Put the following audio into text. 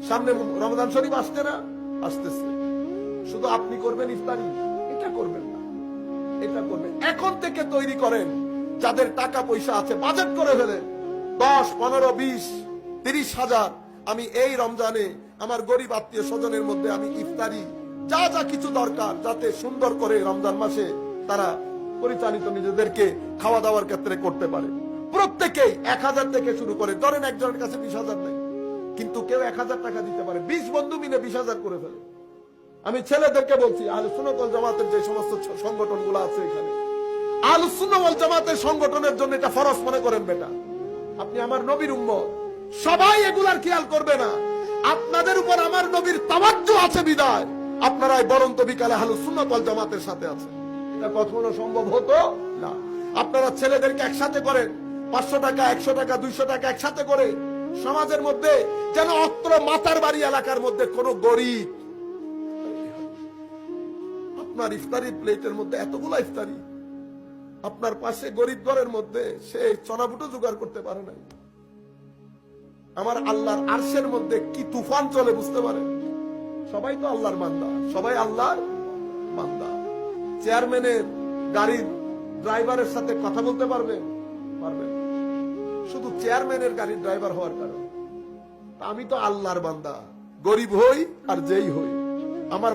সামনে রমজান শরীফ আসছে না? আসতেছে। শুধু আপনি করবেন ইফতারি, এটা করবেন না, এটা করবেন। এখন থেকে তৈরি করেন, যাদের টাকা পয়সা আছে বাজেট করে ফেলেন 10, 15, 20, 30,000 আমি এই রমজানে আমার গরিব আত্মীয় স্বজনের মধ্যে আমি ইফতারি যা যা কিছু দরকার, যাতে সুন্দর করে রমজান মাসে তারা পরিচালিত নিজেদেরকে খাওয়া দাওয়ার ক্ষেত্রে করতে পারে। প্রত্যেকেই 1000 থেকে শুরু করে, ধরেন একজনের কাছে 20,000 নেই, কিন্তু কেউ 1000 টাকা দিতে পারে, 20 বন্ধু মিলে 20,000 করে ফেলে। আমি ছেলেদেরকে বলছি, আহলে সুন্নাত ওয়াল জামাতের যে সমস্ত সংগঠন গুলো আছে এখানে, আহলে সুন্নাত ওয়াল জামাতের সংগঠনের জন্য এটা ফরজ মনে করেন বেটা। আপনি আমার নবীর উম্মত, সবাই এগুলার খেয়াল করবে না, আপনাদের উপর আমার নবীর তাওয়াজ্জু আছে বিদায় আপনারাই বরন্ত বিকালে আহলে সুন্নাত ওয়াল জামাতের সাথে আছেন। এটা কখনো সম্ভব হতো না। আপনারা ছেলেদেরকে একসাথে করেন, 500 টাকা, 100 টাকা, 200 টাকা একসাথে করে সমাজের মধ্যে যেন অত্র মাতার বাড়ি এলাকার মধ্যে কোনো গরিব, আপনার ইফতারির প্লেটের মধ্যে এতগুলো ইফতারি, আপনার পাশে গরিব ঘরের মধ্যে সে চনাবুটো জোগাড় করতে পারে নাই। আমার আল্লাহর আরশের মধ্যে কি তুফান চলে বুঝতে পারেন? সবাই তো আল্লাহর বান্দা, সবাই আল্লাহর বান্দা। চেয়ারম্যানের গাড়ির ড্রাইভারের সাথে কথা বলতে পারবেন? পারবেন। শুধু চেয়ারম্যানের গাড়ির ড্রাইভার হওয়ার কারণে। আমি তো আল্লাহর বান্দা, গরিব হই আর যেই হই, আমার